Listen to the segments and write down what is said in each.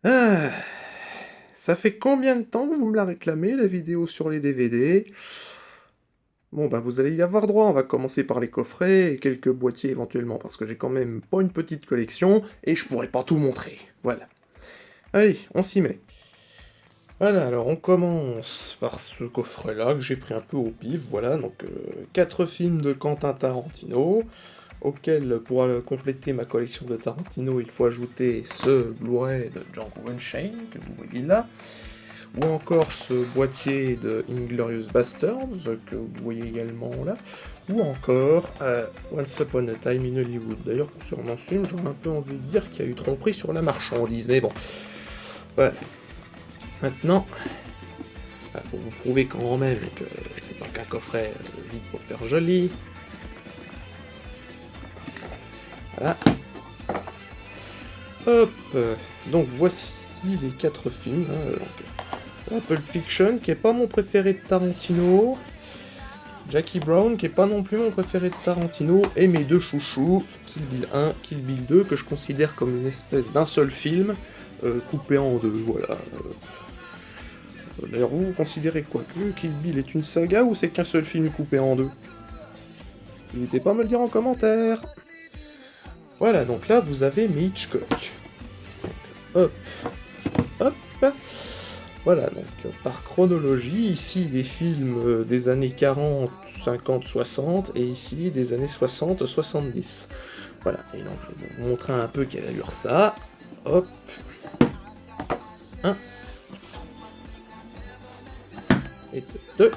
Ah, ça fait combien de temps que vous me la réclamez, la vidéo sur les DVD? Bon, bah vous allez y avoir droit, on va commencer par les coffrets et quelques boîtiers éventuellement, parce que j'ai quand même pas une petite collection, et je pourrais pas tout montrer. Voilà. Allez, on s'y met. Voilà, alors on commence par ce coffret-là que j'ai pris un peu au pif, voilà, donc 4 films de Quentin Tarantino, auquel, pour compléter ma collection de Tarantino, il faut ajouter ce Blu-ray de Django Unchained, que vous voyez là, ou encore ce boîtier de Inglourious Basterds, que vous voyez également là, ou encore Once Upon a Time in Hollywood. D'ailleurs, concernant ce film, j'aurais un peu envie de dire qu'il y a eu tromperie sur la marchandise, mais bon, voilà. Maintenant, pour vous prouver quand même que c'est pas qu'un coffret vide pour faire joli, voilà. Hop, donc voici les 4 films. Pulp Fiction, qui est pas mon préféré de Tarantino, Jackie Brown, qui est pas non plus mon préféré de Tarantino, et mes deux chouchous, Kill Bill 1, Kill Bill 2, que je considère comme une espèce d'un seul film, coupé en deux, voilà. D'ailleurs, vous considérez quoi? Que Kill Bill est une saga ou c'est qu'un seul film coupé en deux? N'hésitez pas à me le dire en commentaire. Voilà, donc là, vous avez mes Hitchcock. Donc, hop, hop. Voilà, donc par chronologie, ici les films des années 40, 50, 60, et ici des années 60, 70. Voilà, et donc je vais vous montrer un peu quelle allure ça. Hop. 1. Et 2.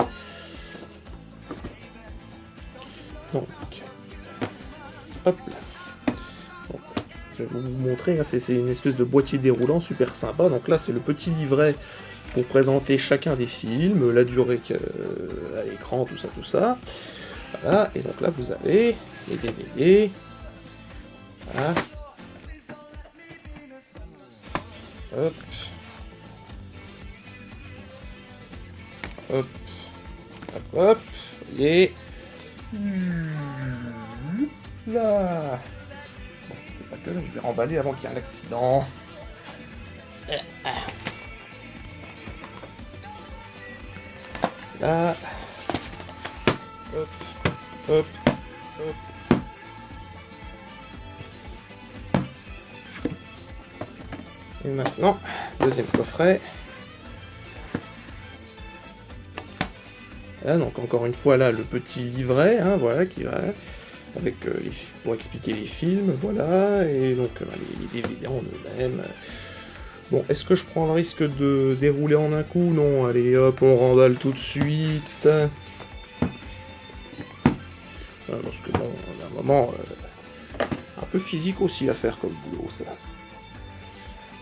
Donc, hop là. Donc, je vais vous montrer, hein, c'est une espèce de boîtier déroulant super sympa. Donc là, c'est le petit livret pour présenter chacun des films, la durée à l'écran, tout ça, tout ça. Voilà, et donc là vous avez les DVD. Voilà. Hop. Hop. Hop, hop. Et... là. Bon, c'est pas que je vais remballer avant qu'il y ait un accident. Là. Hop, hop, hop. Et maintenant, deuxième coffret. Là, donc encore une fois, là, le petit livret, hein, voilà, qui va avec pour expliquer les films, voilà, et donc les DVD en eux-mêmes. Bon, est-ce que je prends le risque de dérouler en un coup? Non, allez hop, on remballe tout de suite. Parce que bon, il y a un moment un peu physique aussi à faire comme boulot, ça.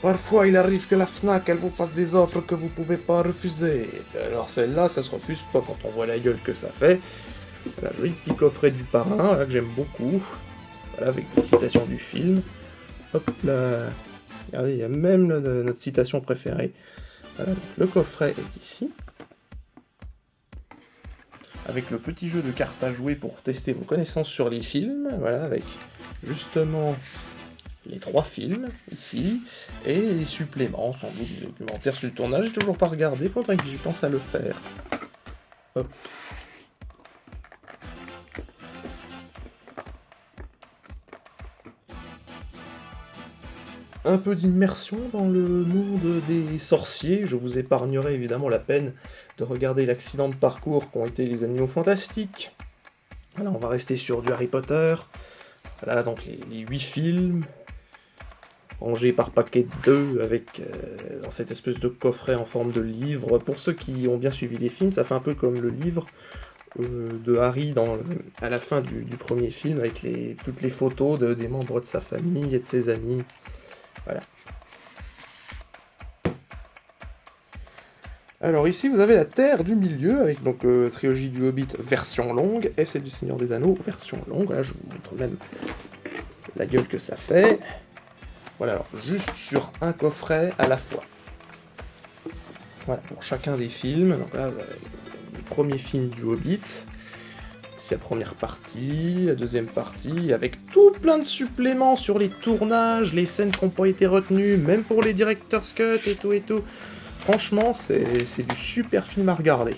Parfois, il arrive que la Fnac, elle vous fasse des offres que vous pouvez pas refuser. Alors celle-là, ça se refuse pas quand on voit la gueule que ça fait. Voilà, le petit coffret du parrain, là, que j'aime beaucoup. Voilà, avec des citations du film. Hop là. Regardez, il y a même notre citation préférée. Voilà, donc le coffret est ici. Avec le petit jeu de cartes à jouer pour tester vos connaissances sur les films. Voilà, avec justement les 3 films, ici, et les suppléments, sans doute des documentaires sur le tournage. J'ai toujours pas regardé, faudrait que j'y pense à le faire. Hop. Un peu d'immersion dans le monde des sorciers. Je vous épargnerai évidemment la peine de regarder l'accident de parcours qu'ont été les animaux fantastiques. Voilà, on va rester sur du Harry Potter. Voilà, donc les 8 films, rangés par paquet de 2, avec dans cette espèce de coffret en forme de livre. Pour ceux qui ont bien suivi les films, ça fait un peu comme le livre de Harry à la fin du premier film, avec toutes les photos des membres de sa famille et de ses amis. Voilà. Alors ici vous avez la Terre du Milieu, avec donc trilogie du Hobbit version longue, et celle du Seigneur des Anneaux version longue. Voilà, je vous montre même la gueule que ça fait. Voilà, alors juste sur un coffret à la fois. Voilà, pour chacun des films. Donc là, le premier film du Hobbit. C'est la première partie, la deuxième partie, avec tout plein de suppléments sur les tournages, les scènes qui n'ont pas été retenues, même pour les director's cut et tout et tout. Franchement, c'est du super film à regarder.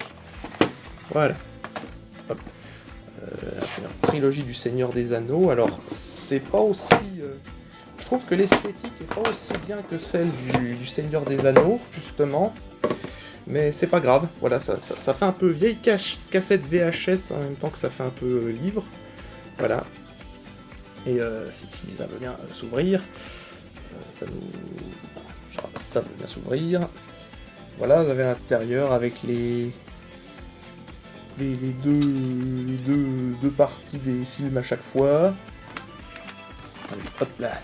Voilà. Hop. La trilogie du Seigneur des Anneaux, alors c'est pas aussi... je trouve que l'esthétique est pas aussi bien que celle du Seigneur des Anneaux, justement. Mais c'est pas grave, voilà, ça fait un peu vieille cassette VHS en même temps que ça fait un peu livre. Voilà. Et si ça veut bien s'ouvrir, ça veut bien s'ouvrir. Voilà, vous avez l'intérieur avec les deux parties des films à chaque fois. Allez, hop là.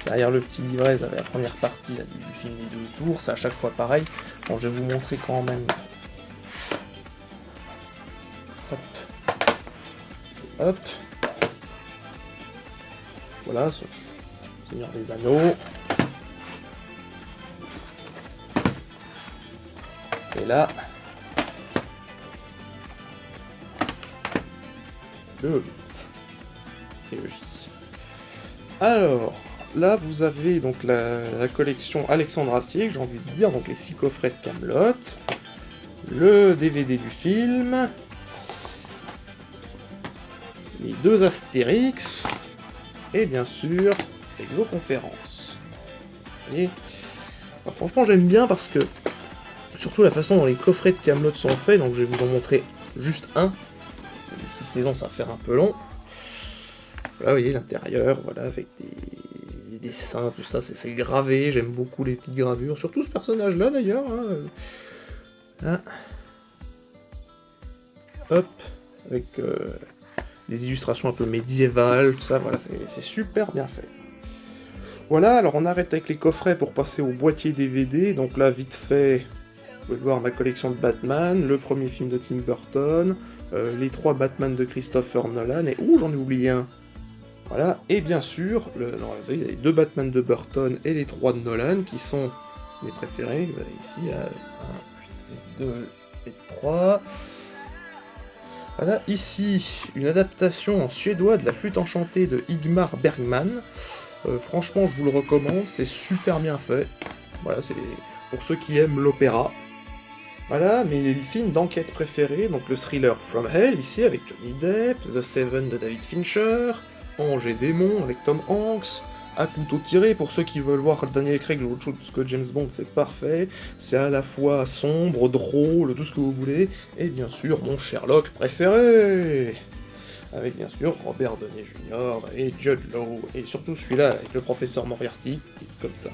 Derrière le petit livret, vous avez la première partie là, du film des 2 tours, c'est à chaque fois pareil. Bon, je vais vous montrer quand même. Hop. Hop. Voilà, Seigneur des Anneaux. Et là, le Hobbit. Trilogie. Alors, là vous avez donc la collection Alexandre Astier, j'ai envie de dire, donc les 6 coffrets de Kaamelott, le DVD du film, les 2 Astérix, et bien sûr, Exoconférence. Et franchement j'aime bien parce que, surtout la façon dont les coffrets de Kaamelott sont faits, donc je vais vous en montrer juste un, les 6 saisons ça va faire un peu long. Voilà, vous voyez l'intérieur, voilà, avec des dessins, tout ça, c'est gravé, j'aime beaucoup les petites gravures, surtout ce personnage-là d'ailleurs. Hein. Hop, avec des illustrations un peu médiévales, tout ça, voilà, c'est super bien fait. Voilà, alors on arrête avec les coffrets pour passer au boîtier DVD, donc là, vite fait, vous pouvez voir ma collection de Batman, le premier film de Tim Burton, les 3 Batman de Christopher Nolan, et j'en ai oublié un. Voilà, et bien sûr, vous avez les 2 Batman de Burton et les 3 de Nolan, qui sont mes préférés, vous avez ici, 1, 2 et 3. Voilà, ici, une adaptation en suédois de La Flûte enchantée de Ingmar Bergman. Franchement, je vous le recommande, c'est super bien fait. Voilà, c'est pour ceux qui aiment l'opéra. Voilà, mes films d'enquête préférés, donc le thriller From Hell, ici, avec Johnny Depp, The Seven de David Fincher, Ange et Démon avec Tom Hanks, À couteau tiré, pour ceux qui veulent voir Daniel Craig jouer autre chose que James Bond, c'est parfait, c'est à la fois sombre, drôle, tout ce que vous voulez, et bien sûr mon Sherlock préféré, avec bien sûr Robert Downey Jr. et Jude Law, et surtout celui-là avec le professeur Moriarty, comme ça.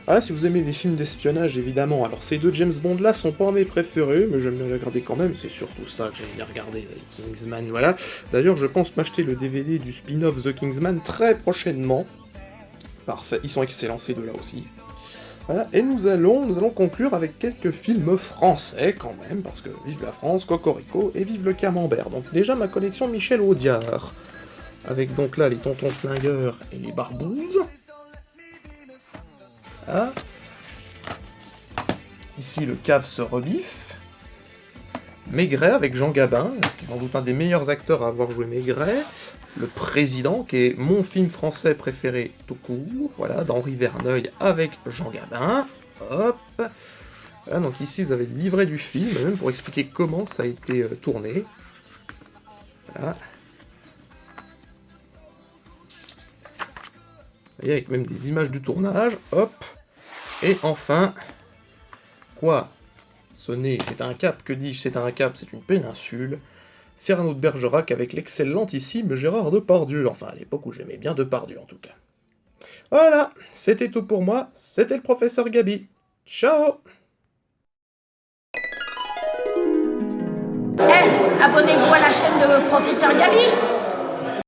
Voilà, si vous aimez les films d'espionnage, évidemment. Alors, ces 2 James Bond là sont pas mes préférés, mais j'aime bien les regarder quand même, c'est surtout ça que j'aime bien regarder, les Kingsman, voilà. D'ailleurs, je pense m'acheter le DVD du spin-off The Kingsman très prochainement. Parfait, ils sont excellents ces 2 là aussi. Voilà, et nous allons conclure avec quelques films français quand même, parce que vive la France, Cocorico, et vive le Camembert. Donc déjà ma collection Michel Audiard, avec donc là les Tontons Flingueurs et les Barbouzes. Ah. Ici, le cave se rebiffe. Maigret avec Jean Gabin, qui est sans doute un des meilleurs acteurs à avoir joué Maigret. Le Président, qui est mon film français préféré tout court, voilà, d'Henri Verneuil avec Jean Gabin. Hop. Voilà, donc ici, vous avez le livret du film, même pour expliquer comment ça a été tourné. Voilà. Vous voyez, avec même des images du tournage, hop. Et enfin, quoi? C'est un cap, que dis-je? C'est un cap, c'est une péninsule. Cyrano de Bergerac avec l'excellentissime Gérard Depardieu, enfin à l'époque où j'aimais bien Depardieu en tout cas. Voilà, c'était tout pour moi, c'était le professeur Gabi. Ciao! Abonnez-vous à la chaîne de Professeur Gabi.